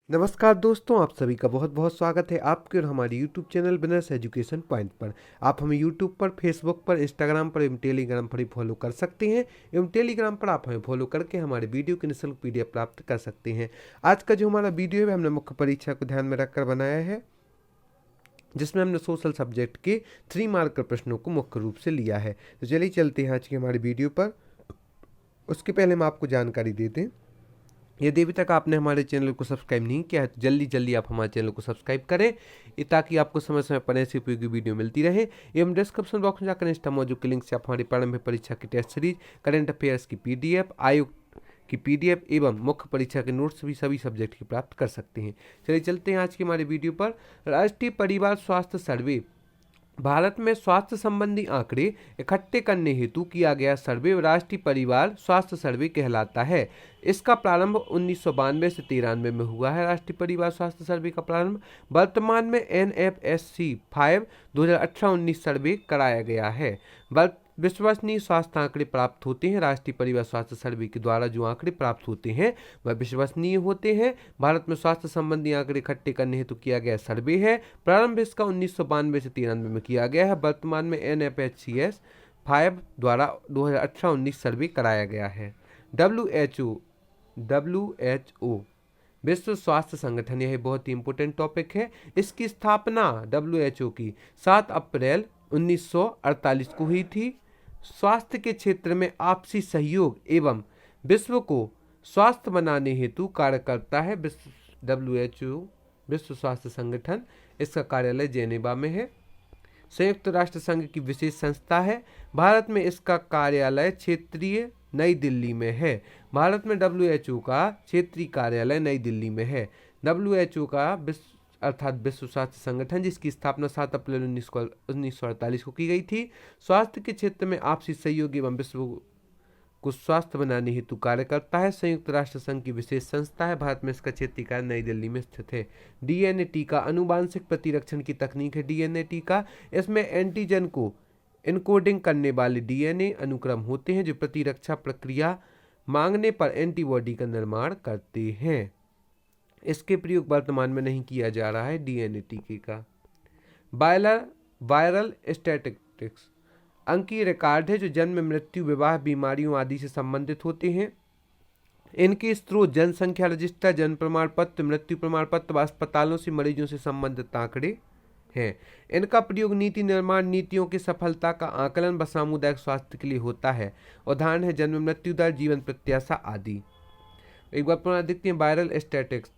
नमस्कार दोस्तों, आप सभी का बहुत बहुत स्वागत है आपके और हमारे YouTube channel business education point पर। आप हमें यूट्यूब पर, फेसबुक पर, इंस्टाग्राम पर एवं टेलीग्राम पर भी फॉलो कर सकते हैं एवं टेलीग्राम पर आप हमें फॉलो करके हमारे वीडियो की निःशुल्क पीडीएफ प्राप्त कर सकते हैं। आज का जो हमारा वीडियो है हमने मुख्य परीक्षा को ध्यान में रखकर बनाया है, जिसमें हमने सोशल सब्जेक्ट के 3 मार्कर प्रश्नों को मुख्य रूप से लिया है। तो चलिए चलते हैं आज की हमारी वीडियो पर। उसके पहले हम आपको जानकारी दे दें, यदि अभी तक आपने हमारे चैनल को सब्सक्राइब नहीं किया है तो जल्दी जल्दी आप हमारे चैनल को सब्सक्राइब करें, ताकि आपको समय समय पर ऐसी उपयोगी वीडियो मिलती रहे। एवं डिस्क्रिप्शन बॉक्स में जाकर इंस्टा मौजूद लिंक से आप हमारी प्रारंभिक परीक्षा की टेस्ट सीरीज, करंट अफेयर्स की पीडीएफ, आयोग की पीडीएफ एवं मुख्य परीक्षा के नोट्स भी सभी सब्जेक्ट की प्राप्त कर सकते हैं। चलिए चलते हैं आज की हमारे वीडियो पर। राष्ट्रीय परिवार स्वास्थ्य सर्वे भारत में स्वास्थ्य संबंधी आंकड़े इकट्ठे करने हेतु किया गया सर्वे राष्ट्रीय परिवार स्वास्थ्य सर्वे कहलाता है। इसका प्रारंभ 1992 से 93 में हुआ है। राष्ट्रीय परिवार स्वास्थ्य सर्वे का प्रारंभ वर्तमान में NFSC 5 2018-19 सर्वे कराया गया है। विश्वसनीय स्वास्थ्य आंकड़े प्राप्त होते हैं। राष्ट्रीय परिवार स्वास्थ्य सर्वे के द्वारा जो आंकड़े प्राप्त होते हैं वह विश्वसनीय होते हैं। भारत में स्वास्थ्य संबंधी आंकड़े इकट्ठे करने हेतु किया गया सर्वे है। प्रारंभ इसका 1992 से 93 में किया गया है। वर्तमान में NFHCS 5 द्वारा 2018-19 सर्वे कराया गया है। WHO विश्व स्वास्थ्य संगठन, यह बहुत ही इंपॉर्टेंट टॉपिक है। इसकी स्थापना WHO की 7 अप्रैल 1948 को हुई थी। स्वास्थ्य के क्षेत्र में आपसी सहयोग एवं विश्व को स्वास्थ्य बनाने हेतु कार्य करता है। WHO विश्व स्वास्थ्य संगठन, इसका कार्यालय जेनेवा में है। संयुक्त राष्ट्र संघ की विशेष संस्था है। भारत में इसका कार्यालय क्षेत्रीय नई दिल्ली में है। भारत में WHO का क्षेत्रीय कार्यालय नई दिल्ली में है। WHO का अर्थात विश्व स्वास्थ्य संगठन, जिसकी स्थापना 7 अप्रैल 1948 को की गई थी, स्वास्थ्य के क्षेत्र में आपसी सहयोग एवं विश्व को स्वास्थ्य बनाने हेतु कार्य करता है। संयुक्त राष्ट्र संघ की विशेष संस्था है। भारत में इसका क्षेत्रीय कार्य नई दिल्ली में स्थित है। DNA टीका अनुवांशिक प्रतिरक्षण की तकनीक है। DNA टीका, इसमें एंटीजन को इनकोडिंग करने वाले DNA अनुक्रम होते हैं जो प्रतिरक्षा प्रक्रिया मांगने पर एंटीबॉडी का निर्माण करते हैं। इसके प्रयोग वर्तमान में नहीं किया जा रहा है DNA टीके का। वायरल स्टैटिस्टिक्स अंकीय रिकॉर्ड है जो जन्म, मृत्यु, विवाह, बीमारियों आदि से संबंधित होते हैं। इनके स्रोत जनसंख्या रजिस्टर, जन्म प्रमाण पत्र, मृत्यु प्रमाण पत्र व अस्पतालों से मरीजों से संबंधित आंकड़े हैं। इनका प्रयोग नीति निर्माण, नीतियों की सफलता का आकलन व सामुदायिक स्वास्थ्य के लिए होता है। उदाहरण है जन्म मृत्यु दर, जीवन प्रत्याशा आदि। एक बार पुनः देखते हैं। वायरल स्टैटिस्टिक्स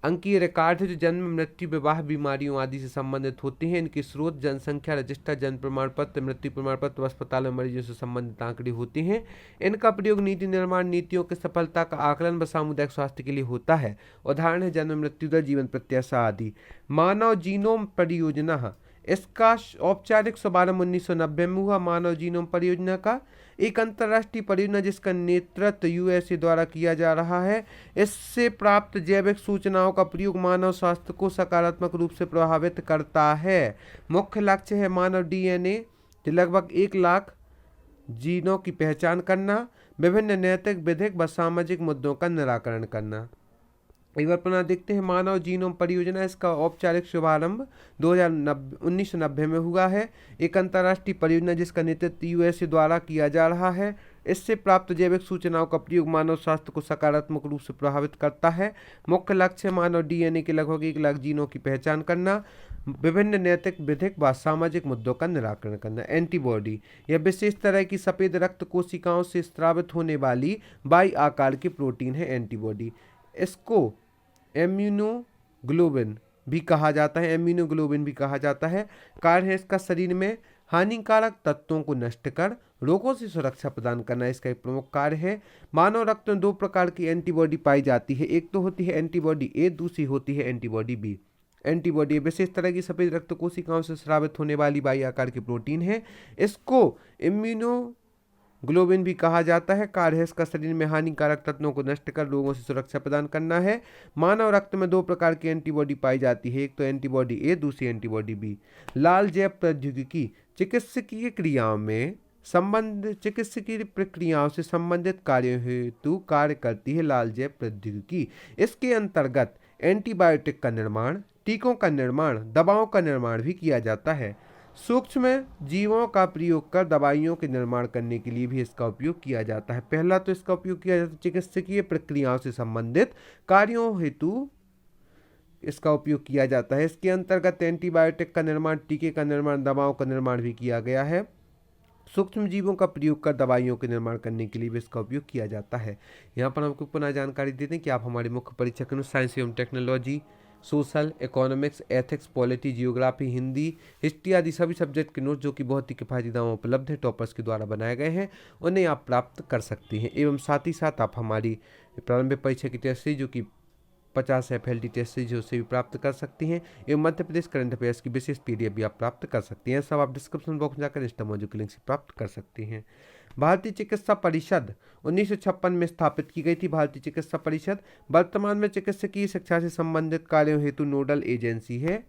अंकीय रिकॉर्ड है जो जन्म, मृत्यु, विवाह, बीमारियों आदि से संबंधित होते हैं। इनके स्रोत जनसंख्या रजिस्टर, जन्म प्रमाण पत्र, मृत्यु प्रमाण पत्र व अस्पताल में मरीजों से संबंधित आंकड़े होते हैं। इनका प्रयोग नीति निर्माण, नीतियों की सफलता का आकलन व सामुदायिक स्वास्थ्य के लिए होता है। उदाहरण है जन्म मृत्यु दर, जीवन प्रत्याशा आदि। मानव जीनोम परियोजना, इसका औपचारिक शुभारंभ 1990 में हुआ। मानव जीनोम परियोजना का एक अंतर्राष्ट्रीय परियोजना जिसका नेतृत्व USA द्वारा किया जा रहा है। इससे प्राप्त जैविक सूचनाओं का प्रयोग मानव स्वास्थ्य को सकारात्मक रूप से प्रभावित करता है। मुख्य लक्ष्य है मानव DNA के लगभग 1 लाख जीनों की पहचान करना, विभिन्न नैतिक, विधिक व सामाजिक मुद्दों का निराकरण करना। एक बार पुनः देखते हैं। मानव जीनोम परियोजना, इसका औपचारिक शुभारंभ 1990 में हुआ है। एक अंतर्राष्ट्रीय परियोजना जिसका नेतृत्व USA द्वारा किया जा रहा है। इससे प्राप्त जैविक सूचनाओं का प्रयोग मानव स्वास्थ्य को सकारात्मक रूप से प्रभावित करता है। मुख्य लक्ष्य मानव DNA के लगभग 1 लाख जीनों की पहचान करना, विभिन्न नैतिक, विधिक व सामाजिक मुद्दों का निराकरण करना। एंटीबॉडी, यह विशेष तरह की सफेद रक्त कोशिकाओं से स्रावित होने वाली बाई आकार की प्रोटीन है। एंटीबॉडी, इसको इम्यूनोग्लोबिन भी कहा जाता है। कार्य है इसका शरीर में हानिकारक तत्वों को नष्ट कर रोगों से सुरक्षा प्रदान करना, इसका एक प्रमुख कार्य है। मानव रक्त में 2 प्रकार की एंटीबॉडी पाई जाती है। एक तो होती है एंटीबॉडी A, दूसरी होती है एंटीबॉडी B। एंटीबॉडी विशेष तरह की सफेद रक्त कोशिकाओं से स्रावित होने वाली बाई आकार की प्रोटीन है। इसको इम्यूनोग्लोबिन भी कहा जाता है। कार्य है इसका शरीर में हानिकारक तत्वों को नष्ट कर रोगों से सुरक्षा प्रदान करना है। मानव रक्त में 2 प्रकार की एंटीबॉडी पाई जाती है। एक तो एंटीबॉडी A, दूसरी एंटीबॉडी B। लाल जैव प्रौद्योगिकी चिकित्सकीय क्रियाओं में चिकित्सकीय प्रक्रियाओं से संबंधित कार्यों हेतु कार्य करती है लाल जैव प्रौद्योगिकी। इसके अंतर्गत एंटीबायोटिक का निर्माण, टीकों का निर्माण, दवाओं का निर्माण भी किया जाता है। सूक्ष्म जीवों का प्रयोग कर दवाइयों के निर्माण करने के लिए भी इसका उपयोग किया जाता है। पहला तो इसका उपयोग किया जाता है चिकित्सकीय प्रक्रियाओं से संबंधित कार्यों हेतु इसका उपयोग किया जाता है। इसके अंतर्गत एंटीबायोटिक का निर्माण, टीके का निर्माण, दवाओं का निर्माण भी किया गया है। सूक्ष्म जीवों का प्रयोग कर दवाइयों के निर्माण करने के लिए भी इसका उपयोग किया जाता है। यहाँ पर हमको पुनः जानकारी देते हैं कि आप हमारे मुख्य परीक्षा के अनुसार साइंस एवं technology, social, economics, ethics, polity, geography, Hindi, history आदि सभी सब्जेक्ट के नोट जो कि बहुत ही किफ़ायती दामों में उपलब्ध है, टॉपर्स के द्वारा बनाए गए हैं, उन्हें आप प्राप्त कर सकते हैं। एवं साथ ही साथ आप हमारी प्रारंभिक परीक्षा की टेस्ट सीरीज जो कि 50 FLT टेस्ट सीरीज उसे भी प्राप्त कर सकती हैं। एवं मध्य प्रदेश करंट अफेयर्स की विशेष PDF भी आप प्राप्त कर सकते हैं। सब आप डिस्क्रिप्शन बॉक्स में जाकर इंस्टा मौजूद के लिंक से प्राप्त कर सकते हैं। भारतीय चिकित्सा परिषद 1956 में स्थापित की गई थी। भारतीय चिकित्सा परिषद वर्तमान में चिकित्सकीय शिक्षा से संबंधित कार्यों हेतु नोडल एजेंसी है।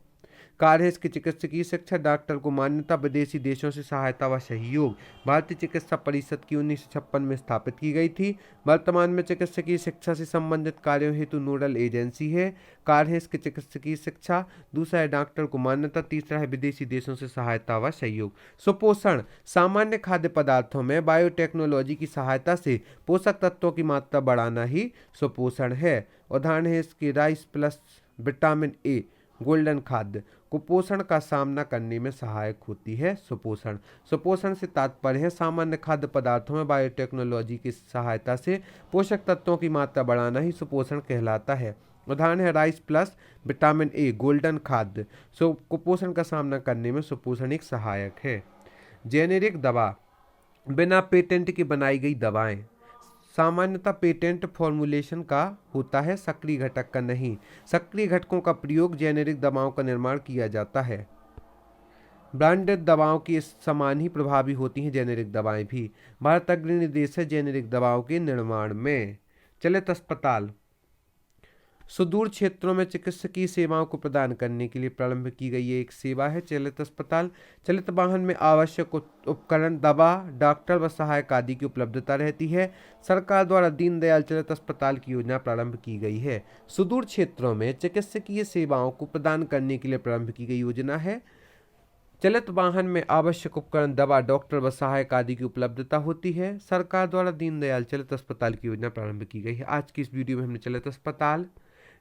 कार्य है इसकी चिकित्सकीय शिक्षा, डॉक्टर को मान्यता, विदेशी देशों से सहायता व सहयोग। भारतीय चिकित्सा परिषद की 1956 में स्थापित की गई थी। वर्तमान में चिकित्सकीय शिक्षा से संबंधित कार्यों हेतु नोडल एजेंसी है। कार्य है इसकी चिकित्सकीय शिक्षा, दूसरा है डॉक्टर को मान्यता, तीसरा है विदेशी देशों से सहायता व सहयोग। सुपोषण सामान्य खाद्य पदार्थों में बायोटेक्नोलॉजी की सहायता से पोषक तत्वों की मात्रा बढ़ाना ही सुपोषण है। उदाहरण है इसके rice plus vitamin A golden खाद्य कुपोषण का सामना करने में सहायक होती है। सुपोषण सुपोषण से तात्पर्य है सामान्य खाद्य पदार्थों में बायोटेक्नोलॉजी की सहायता से पोषक तत्वों की मात्रा बढ़ाना ही सुपोषण कहलाता है। उदाहरण है rice plus vitamin A golden खाद्य कुपोषण का सामना करने में सुपोषण एक सहायक है। जेनेरिक दवा बिना पेटेंट के बनाई गई दवाएं सामान्यतः पेटेंट फॉर्मुलेशन का होता है, सक्रिय घटक का नहीं। सक्रिय घटकों का प्रयोग जेनेरिक दवाओं का निर्माण किया जाता है। ब्रांडेड दवाओं के समान ही प्रभावी होती हैं जेनेरिक दवाएं भी। भारत अग्रणी देश है जेनेरिक दवाओं के निर्माण में। चलित अस्पताल सुदूर क्षेत्रों में चिकित्सकीय सेवाओं को प्रदान करने के लिए प्रारंभ की गई एक सेवा है चलित अस्पताल। चलित वाहन में आवश्यक उपकरण, दवा, डॉक्टर व सहायक आदि की उपलब्धता रहती है। सरकार द्वारा दीनदयाल चलित अस्पताल की योजना प्रारंभ की गई है। सुदूर क्षेत्रों में चिकित्सकीय सेवाओं को प्रदान करने के लिए प्रारंभ की गई योजना है। चलित वाहन में आवश्यक उपकरण, दवा, डॉक्टर व सहायक आदि की उपलब्धता होती है। सरकार द्वारा दीनदयाल चलित अस्पताल की योजना प्रारंभ की गई है। आज की इस वीडियो में हमने चलित अस्पताल,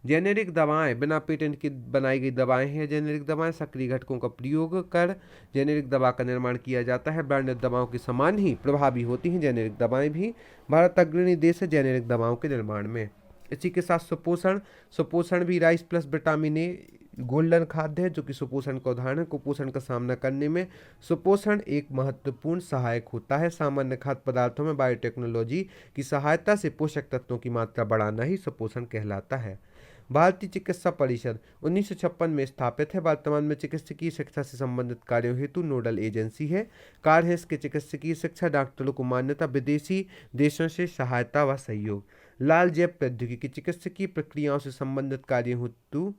जेनेरिक दवाएं बिना पेटेंट की बनाई गई दवाएं हैं। जेनेरिक दवाएं सक्रिय घटकों का प्रयोग कर जेनेरिक दवा का निर्माण किया जाता है। ब्रांडेड दवाओं के समान ही प्रभावी होती हैं जेनेरिक दवाएं भी। भारत अग्रणी देश है जेनेरिक दवाओं के निर्माण में। इसी के साथ सुपोषण भी rice plus vitamin A golden खाद्य है जो कि सुपोषण का उदाहरण है। कुपोषण का सामना करने में सुपोषण एक महत्वपूर्ण सहायक होता है। सामान्य खाद्य पदार्थों में बायोटेक्नोलॉजी की सहायता से पोषक तत्वों की मात्रा बढ़ाना ही सुपोषण कहलाता है। भारतीय चिकित्सा परिषद 1956 में स्थापित है। वर्तमान में चिकित्सकीय शिक्षा से संबंधित कार्यों हेतु नोडल एजेंसी है। कार्य है इसके चिकित्सकीय शिक्षा, डॉक्टरों को मान्यता, विदेशी देशों से सहायता व सहयोग। लाल जैव प्रौद्योगिकी चिकित्सकीय प्रक्रियाओं से संबंधित कार्यों हेतु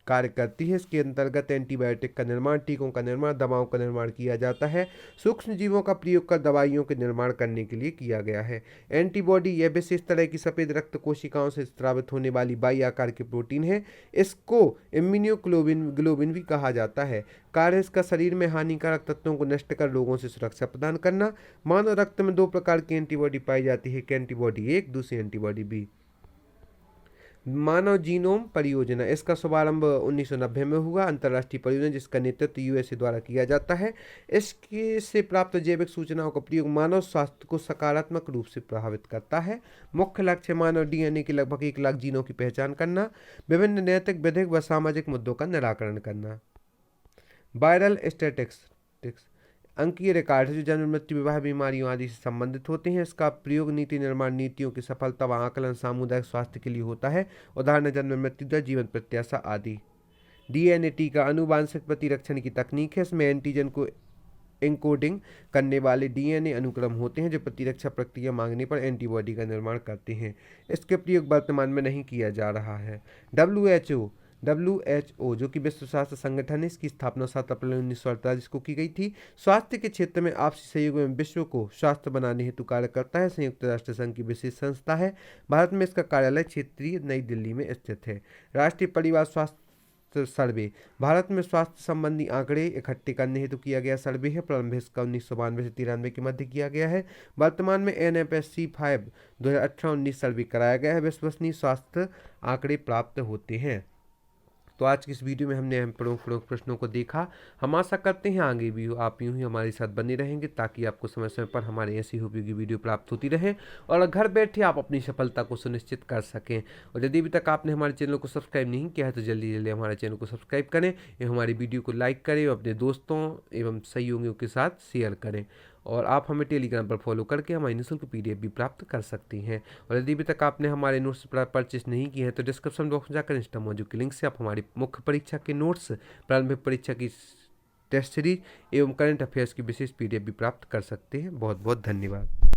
कार्य करती है। इसके अंतर्गत एंटीबायोटिक का निर्माण, टीकों का निर्माण, दवाओं का निर्माण किया जाता है। सूक्ष्म जीवों का प्रयोग कर दवाइयों के निर्माण करने के लिए किया गया है। एंटीबॉडी यह विशेष तरह की सफेद रक्त कोशिकाओं से स्रावित होने वाली बाई आकार की प्रोटीन है। इसको इम्यूनोग्लोबिन भी कहा जाता है। कार्य इसका शरीर में हानिकारक तत्वों को नष्ट कर लोगों से सुरक्षा प्रदान करना। मानव रक्त में 2 प्रकार की एंटीबॉडी पाई जाती है, एक एंटीबॉडी ए, दूसरी एंटीबॉडी बी। मानव जीनोम परियोजना, इसका शुभारंभ 1990 में हुआ। अंतर्राष्ट्रीय परियोजना जिसका नेतृत्व USA द्वारा किया जाता है। इसके से प्राप्त जैविक सूचनाओं का प्रयोग मानव स्वास्थ्य को सकारात्मक रूप से प्रभावित करता है। मुख्य लक्ष्य मानव DNA के लगभग 1 लाख जीनों की पहचान करना, विभिन्न नैतिक, विधिक व सामाजिक मुद्दों का निराकरण करना। वायरल स्टैटिस्टिक्स अंकीय रिकॉर्ड है जो जन्म, मृत्यु, विवाह, बीमारियों आदि से संबंधित होते हैं। इसका प्रयोग नीति निर्माण, नीतियों की सफलता व आकलन, सामुदायिक स्वास्थ्य के लिए होता है। उदाहरण जन्म, मृत्यु दर, जीवन प्रत्याशा आदि। DNA टीका आनुवांशिक प्रतिरक्षण की तकनीक है। इसमें एंटीजन को एन्कोडिंग करने वाले DNA अनुक्रम होते हैं जो प्रतिरक्षा प्रक्रिया मांगने पर एंटीबॉडी का निर्माण करते हैं। इसके प्रयोग वर्तमान में नहीं किया जा रहा है। WHO WHO जो कि विश्व स्वास्थ्य संगठन है, इसकी स्थापना 7 अप्रैल 1948 को की गई थी। स्वास्थ्य के क्षेत्र में आपसी सहयोग में विश्व को स्वास्थ्य बनाने हेतु कार्य करता है। संयुक्त राष्ट्र संघ की विशेष संस्था है। भारत में इसका कार्यालय क्षेत्रीय नई दिल्ली में स्थित है। राष्ट्रीय परिवार स्वास्थ्य सर्वे भारत में स्वास्थ्य संबंधी आंकड़े इकट्ठे करने हेतु किया गया सर्वे है। प्रारंभ इसका 1992 से 93 के मध्य किया गया है। वर्तमान में NFSC 5 2018-19 सर्वे कराया गया है। विश्वसनीय स्वास्थ्य आंकड़े प्राप्त होते हैं। तो आज की इस वीडियो में हमने प्रमुख प्रश्नों को देखा। हम आशा करते हैं आगे भी आप यूं ही हमारे साथ बने रहेंगे ताकि आपको समय समय पर हमारे ऐसी उपयोगी वीडियो प्राप्त होती रहे और घर बैठे आप अपनी सफलता को सुनिश्चित कर सकें। और यदि अभी तक आपने हमारे चैनल को सब्सक्राइब नहीं किया है तो जल्दी जल्दी हमारे चैनल को सब्सक्राइब करें एवं हमारी वीडियो को लाइक करें और अपने दोस्तों एवं सहयोगियों के साथ शेयर करें। और आप हमें टेलीग्राम पर फॉलो करके हमारी निःशुल्क PDF भी प्राप्त कर सकती हैं। और यदि अभी तक आपने हमारे नोट्स परचेस नहीं किए हैं तो डिस्क्रिप्शन बॉक्स में जाकर इंस्टा मौजूद के लिंक से आप हमारी मुख्य परीक्षा के नोट्स, प्रारंभिक परीक्षा की टेस्ट सीरीज एवं करंट अफेयर्स की विशेष PDF भी प्राप्त कर सकते हैं। बहुत बहुत धन्यवाद।